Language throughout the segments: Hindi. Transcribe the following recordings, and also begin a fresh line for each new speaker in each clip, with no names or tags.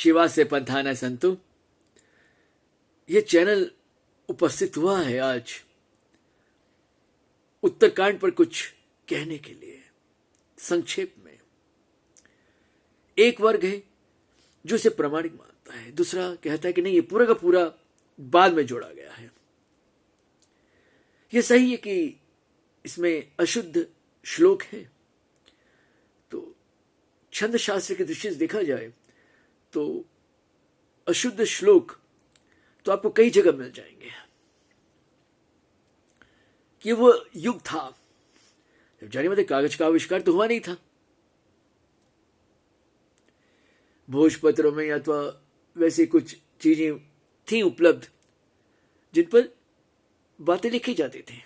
शिवा से पंथाना संतु, ये चैनल उपस्थित हुआ है आज उत्तरकांड पर कुछ कहने के लिए। संक्षेप में, एक वर्ग है जो इसे प्रामाणिक मानता है, दूसरा कहता है कि नहीं, ये पूरा का पूरा बाद में जोड़ा गया है। यह सही है कि इसमें अशुद्ध श्लोक है, तो छंद शास्त्र की दृष्टि से देखा जाए तो अशुद्ध श्लोक तो आपको कई जगह मिल जाएंगे। कि वो युग था जब जाने मत कागज का आविष्कार तो हुआ नहीं था। भोजपत्रों में अथवा वैसे कुछ चीजें थी उपलब्ध जिन पर बातें लिखी जाती थी,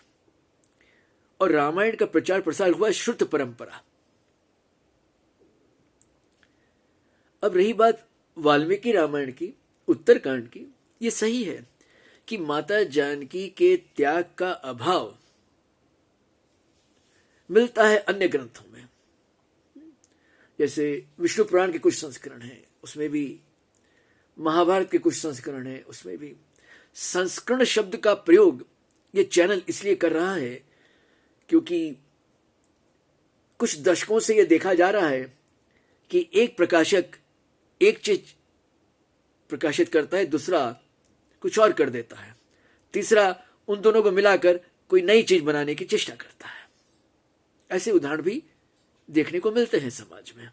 और रामायण का प्रचार प्रसार हुआ श्रुत परंपरा। अब रही बात वाल्मीकि रामायण की, उत्तरकांड की, यह सही है कि माता जानकी के त्याग का अभाव मिलता है अन्य ग्रंथों में। जैसे विष्णु पुराण के कुछ संस्करण हैं, उसमें भी महाभारत के कुछ संस्करण हैं, उसमें भी संस्करण शब्द का प्रयोग ये चैनल इसलिए कर रहा है क्योंकि कुछ दशकों से यह देखा जा रहा है कि एक प्रकाशक एक चीज प्रकाशित करता है, दूसरा कुछ और कर देता है, तीसरा उन दोनों को मिलाकर कोई नई चीज बनाने की चेष्टा करता है। ऐसे उदाहरण भी देखने को मिलते हैं समाज में।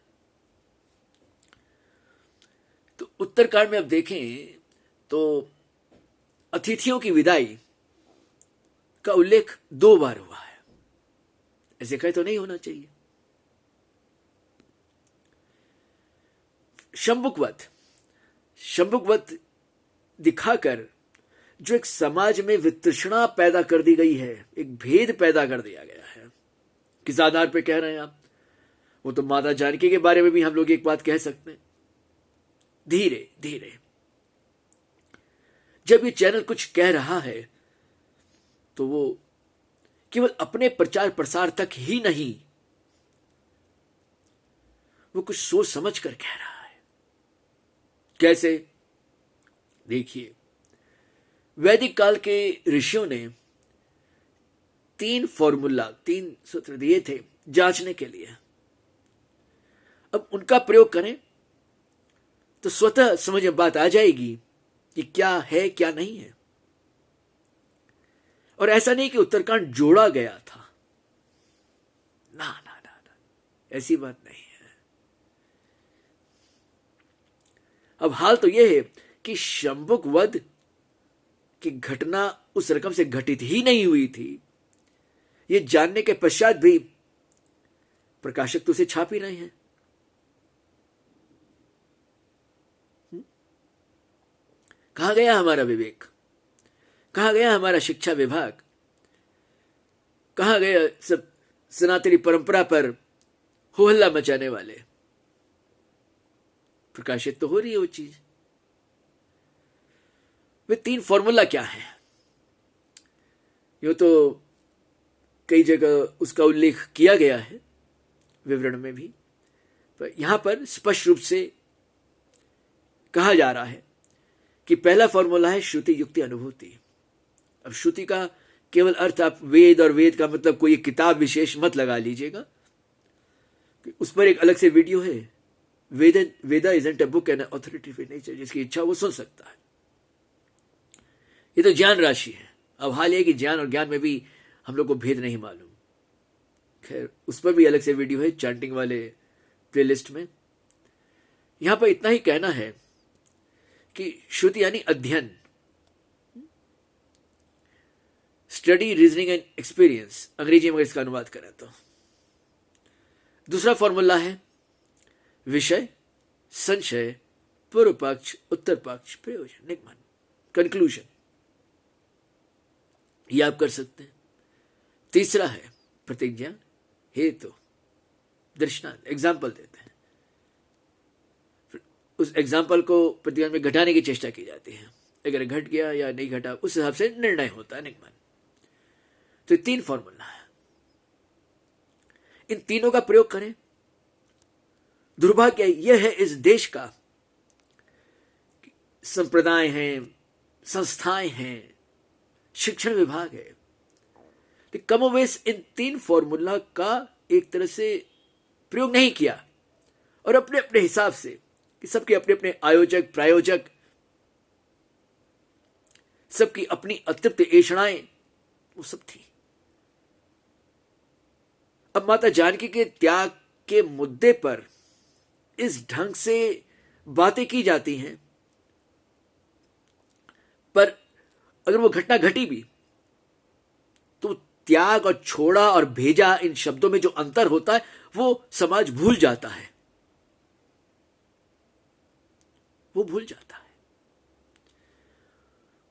तो उत्तरकांड में अब देखें तो अतिथियों की विदाई का उल्लेख 2 बार हुआ है। ऐसे कहे तो नहीं होना चाहिए। शंभुकवत दिखाकर जो एक समाज में वितृष्णा पैदा कर दी गई है, एक भेद पैदा कर दिया गया है। किस आधार पे कह रहे हैं आप? वो तो माता जानकी के बारे में भी हम लोग एक बात कह सकते हैं। धीरे धीरे जब ये चैनल कुछ कह रहा है तो वो केवल अपने प्रचार प्रसार तक ही नहीं, वो कुछ सोच समझ कर कह रहा है। कैसे? देखिए, वैदिक काल के ऋषियों ने 3 सूत्र दिए थे जांचने के लिए। अब उनका प्रयोग करें तो स्वतः समझ में बात आ जाएगी कि क्या है क्या नहीं है। और ऐसा नहीं कि उत्तरकांड जोड़ा गया था, ना ना ना ना, ऐसी बात नहीं है। अब हाल तो यह है कि शंभुक वध की घटना उस रकम से घटित ही नहीं हुई थी, यह जानने के पश्चात भी प्रकाशक तो उसे छाप ही रहे हैं। कहां गया हमारा विवेक? कहां गया हमारा शिक्षा विभाग? कहां गया सब सनातनी परंपरा पर हो हल्ला मचाने वाले? प्रकाशित तो हो रही है वो चीज। वे 3 फॉर्मूला क्या है? यो तो कई जगह उसका उल्लेख किया गया है विवरण में भी, पर यहां पर स्पष्ट रूप से कहा जा रहा है कि पहला फॉर्मूला है श्रुति युक्ति अनुभूति। अब श्रुति का केवल अर्थ आप वेद और वेद का मतलब कोई किताब विशेष मत लगा लीजिएगा, उस पर एक अलग से वीडियो है। Veda isn't a book and authority nature, जिसकी इच्छा वो सुन सकता है। ये तो ज्ञान राशि है। अब हाल है कि ज्ञान और ज्ञान में भी हम लोग को भेद नहीं मालूम। खैर, उस पर भी अलग से वीडियो है चैंटिंग वाले प्लेलिस्ट में। यहां पर इतना ही कहना है कि श्रुति यानी अध्ययन, स्टडी, रीजनिंग एंड एक्सपीरियंस, अंग्रेजी में इसका अनुवाद करें तो। दूसरा फॉर्मूला है विषय, संशय, पूर्व पक्ष, उत्तर पक्ष, प्रयोजन, निगमन, कंक्लूजन। यह आप कर सकते हैं। तीसरा है प्रतिज्ञा, हेतु, दृष्टांत, एग्जाम्पल देते हैं। उस एग्जाम्पल को प्रतिज्ञा में घटाने की चेष्टा की जाती है। अगर घट गया या नहीं घटा, उस हिसाब से निर्णय होता है, निगमन। तो 3 फॉर्मूला है। इन तीनों का प्रयोग करें। दुर्भाग्य यह है इस देश का संप्रदाय हैं, संस्थाएं हैं, शिक्षण विभाग है, तो कमोवेश इन 3 फॉर्मूला का एक तरह से प्रयोग नहीं किया और अपने अपने हिसाब से कि सबके अपने अपने आयोजक, प्रायोजक, सबकी अपनी अतृप्त ऐषणाएं वो सब थी। अब माता जानकी के त्याग के मुद्दे पर इस ढंग से बातें की जाती हैं, पर अगर वो घटना घटी भी तो त्याग और छोड़ा और भेजा इन शब्दों में जो अंतर होता है वो समाज भूल जाता है, वो भूल जाता है।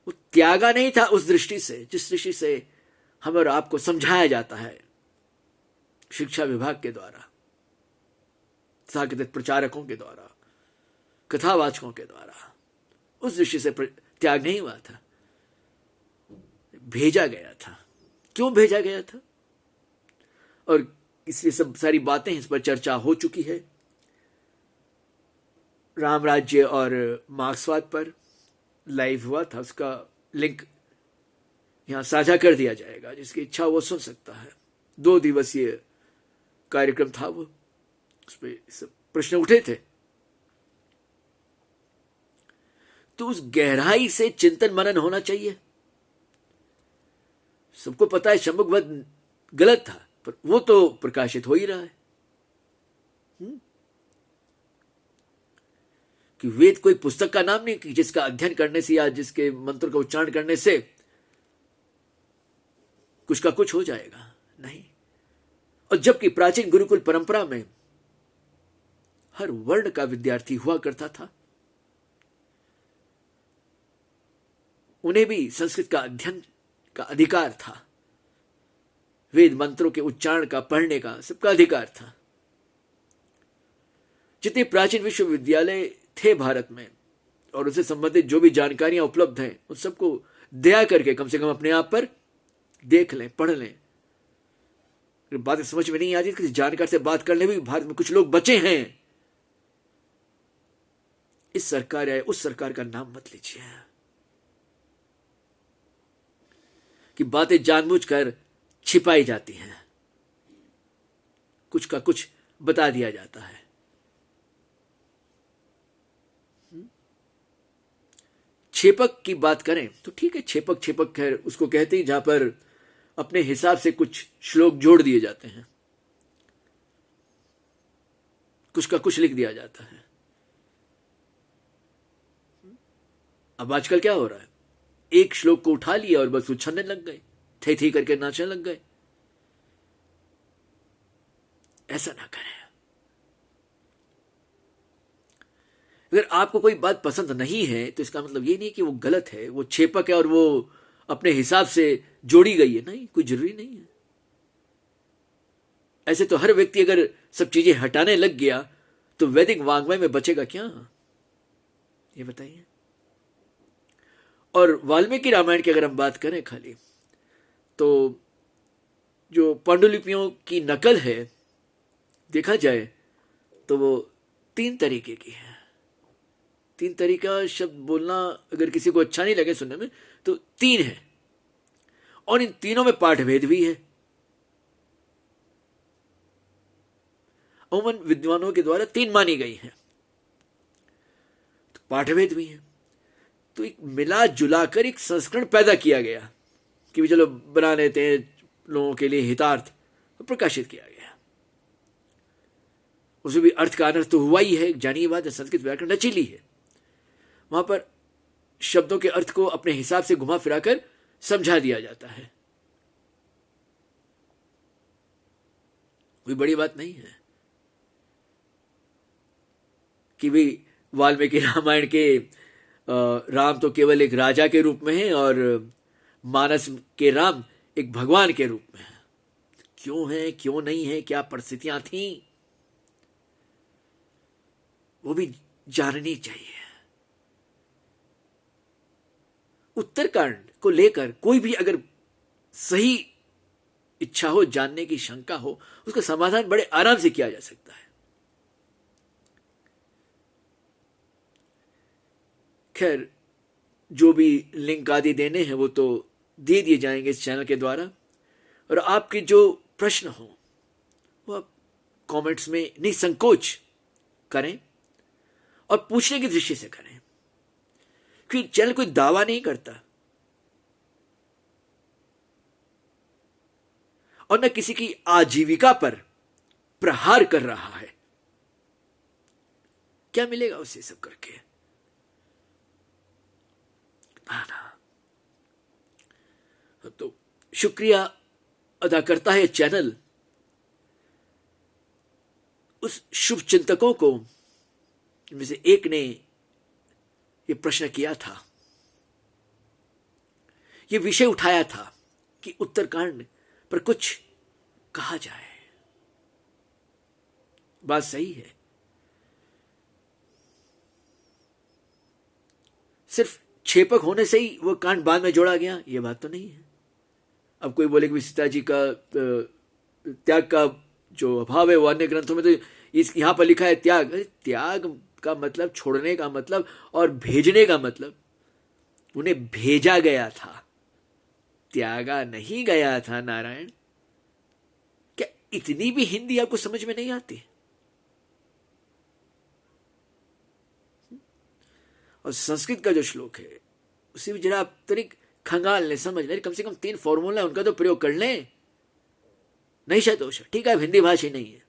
वो त्यागा नहीं था उस दृष्टि से जिस दृष्टि से हमें और आपको समझाया जाता है शिक्षा विभाग के द्वारा, तथाकथित प्रचारकों के द्वारा, कथावाचकों के द्वारा। उस दृष्टि से त्याग नहीं हुआ था, भेजा गया था। क्यों भेजा गया था? और इसलिए सब सारी बातें इस पर चर्चा हो चुकी है। राम राज्य और मार्क्सवाद पर लाइव हुआ था, उसका लिंक यहां साझा कर दिया जाएगा, जिसकी इच्छा वो सुन सकता है। 2 दिवसीय कार्यक्रम था वो, उस पर सब प्रश्न उठे थे। तो उस गहराई से चिंतन मनन होना चाहिए। सबको पता है शंभुवध गलत था, पर वो तो प्रकाशित हो ही रहा है कि वेद कोई पुस्तक का नाम नहीं कि जिसका अध्ययन करने से या जिसके मंत्र का उच्चारण करने से कुछ का कुछ हो जाएगा, नहीं। और जबकि प्राचीन गुरुकुल परंपरा में हर वर्ण का विद्यार्थी हुआ करता था, उन्हें भी संस्कृत का अध्ययन का अधिकार था, वेद मंत्रों के उच्चारण का, पढ़ने का सबका अधिकार था। जितने प्राचीन विश्वविद्यालय थे भारत में और उससे संबंधित जो भी जानकारियां उपलब्ध हैं उन सबको दया करके कम से कम अपने आप पर देख लें, पढ़ लें। अगर बातें समझ में नहीं आती, किसी जानकार से बात करने भी भारत में कुछ लोग बचे हैं। इस सरकार या उस सरकार का नाम मत लीजिए कि बातें जानबूझकर छिपाई जाती हैं, कुछ का कुछ बता दिया जाता है। छेपक की बात करें तो ठीक है, छेपक खैर उसको कहते हैं जहां पर अपने हिसाब से कुछ श्लोक जोड़ दिए जाते हैं, कुछ का कुछ लिख दिया जाता है। अब आजकल क्या हो रहा है, एक श्लोक को उठा लिया और बस उछलने लग गए, थे करके नाचने लग गए। ऐसा ना करें। अगर आपको कोई बात पसंद नहीं है तो इसका मतलब ये नहीं कि वो गलत है, वो छेपक है और वो अपने हिसाब से जोड़ी गई है, नहीं, कोई जरूरी नहीं है। ऐसे तो हर व्यक्ति अगर सब चीजें हटाने लग गया तो वैदिक वाङ्मय में बचेगा क्या, ये बताइए। और वाल्मीकि रामायण की अगर हम बात करें खाली, तो जो पांडुलिपियों की नकल है देखा जाए तो वो 3 तरीके की है। 3 तरीका शब्द बोलना अगर किसी को अच्छा नहीं लगे सुनने में तो 3 है, और इन तीनों में पाठभेद भी है। अमूमन विद्वानों के द्वारा 3 मानी गई है, तो पाठभेद भी है। तो एक मिला जुलाकर एक संस्करण पैदा किया गया कि चलो बना लेते हैं लोगों के लिए हितार्थ, प्रकाशित किया गया। उसमें भी अर्थ का अनर्थ तो हुआ ही है, जानिए बात है, संस्कृत व्याकरण नचीली है। वहां पर शब्दों के अर्थ को अपने हिसाब से घुमा फिराकर समझा दिया जाता है, कोई बड़ी बात नहीं है कि भाई वाल्मीकि रामायण के राम तो केवल एक राजा के रूप में है और मानस के राम एक भगवान के रूप में है। क्यों है, क्यों नहीं है, क्या परिस्थितियां थी, वो भी जाननी चाहिए। उत्तरकांड को लेकर कोई भी अगर सही इच्छा हो, जानने की शंका हो, उसका समाधान बड़े आराम से किया जा सकता है। खैर, जो भी लिंक आदि देने हैं वो तो दे दिए जाएंगे इस चैनल के द्वारा। और आपके जो प्रश्न हो वो आप कमेंट्स में निसंकोच करें और पूछने की दृष्टि से करें, क्योंकि चैनल कोई दावा नहीं करता और न किसी की आजीविका पर प्रहार कर रहा है। क्या मिलेगा उसे सब करके? तो शुक्रिया अदा करता है चैनल उस शुभ चिंतकों को जिनमें से एक ने यह प्रश्न किया था, यह विषय उठाया था कि उत्तरकांड पर कुछ कहा जाए। बात सही है। सिर्फ छेपक होने से ही वो कांड बाद में जोड़ा गया, ये बात तो नहीं है। अब कोई बोले कि सीता जी का त्याग का जो अभाव है वो अन्य ग्रंथों में तो इस यहां पर लिखा है त्याग। त्याग का मतलब छोड़ने का मतलब और भेजने का मतलब, उन्हें भेजा गया था, त्यागा नहीं गया था। नारायण, क्या इतनी भी हिंदी आपको समझ में नहीं आती? और संस्कृत का जो श्लोक है उसी में जरा आप तरीक खंगाल ले, समझ ले, कम से कम 3 फॉर्मूला उनका तो प्रयोग कर लें। नहीं शायद दोष, ठीक है, हिंदी भाषी नहीं है,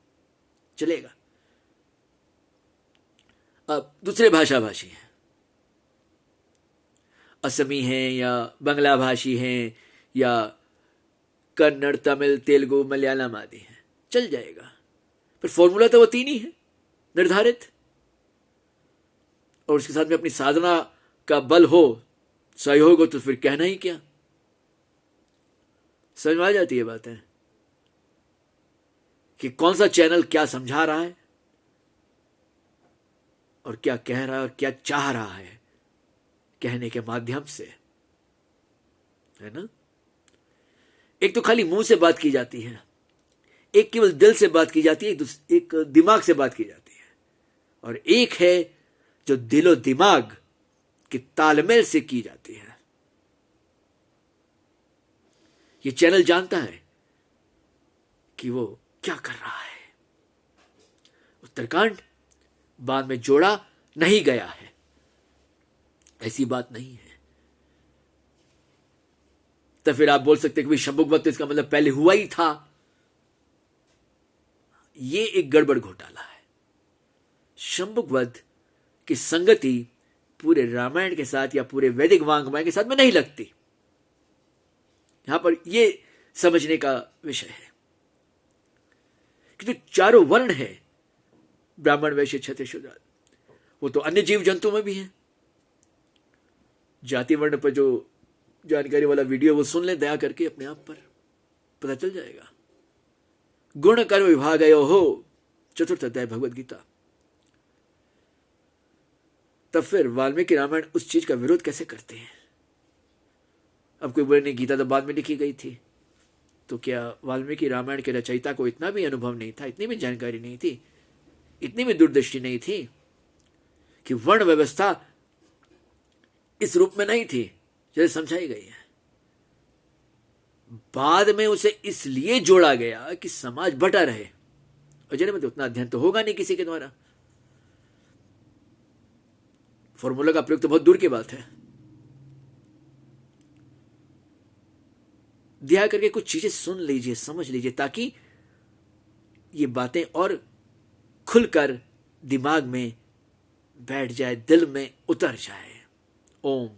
चलेगा। अब दूसरे भाषा भाषी हैं, असमी हैं या बंगला भाषी हैं या कन्नड़, तमिल, तेलुगु, मलयालम आदि हैं, चल जाएगा। पर फॉर्मूला तो वो 3 ही है निर्धारित, और उसके साथ में अपनी साधना का बल हो, सहयोग हो, तो फिर कहना ही क्या। समझ में आ जाती है बातें कि कौन सा चैनल क्या समझा रहा है और क्या कह रहा है और क्या चाह रहा है कहने के माध्यम से, है ना। एक तो खाली मुंह से बात की जाती है, एक केवल दिल से बात की जाती है, एक दिमाग से बात की जाती है, और एक है जो दिलो दिमाग के तालमेल से की जाती है। ये चैनल जानता है कि वो क्या कर रहा है। उत्तरकांड बाद में जोड़ा नहीं गया है, ऐसी बात नहीं है। तो फिर आप बोल सकते हैं कि भाई शंभुगवध तो इसका मतलब पहले हुआ ही था। ये एक गड़बड़ घोटाला है। शंभुगवध की संगति पूरे रामायण के साथ या पूरे वैदिक वांग्मय के साथ में नहीं लगती। यहां पर यह समझने का विषय है कि जो चारों वर्ण है, ब्राह्मण, वैश्य, क्षत्रिय, शूद्र, वो तो अन्य जीव जंतु में भी हैं। जाति वर्ण पर जो जानकारी वाला वीडियो वो सुन ले दया करके, अपने आप पर पता चल जाएगा। गुण कर्म विभाग हो, 4th अध्याय भगवद गीता। तब फिर वाल्मीकि रामायण उस चीज का विरोध कैसे करते हैं? अब कोई बोले नहीं, गीता तो बाद में लिखी गई थी, तो क्या वाल्मीकि रामायण के रचयिता को इतना भी अनुभव नहीं था, इतनी भी जानकारी नहीं थी, इतनी भी दूरदृष्टि नहीं थी कि वर्ण व्यवस्था इस रूप में नहीं थी जैसे समझाई गई है? बाद में उसे इसलिए जोड़ा गया कि समाज बटा रहे, और जने में तो उतना अध्ययन तो होगा नहीं किसी के द्वारा। फॉर्मूला का प्रयोग तो बहुत दूर की बात है। दिया करके कुछ चीजें सुन लीजिए, समझ लीजिए, ताकि ये बातें और खुलकर दिमाग में बैठ जाए, दिल में उतर जाए। ओम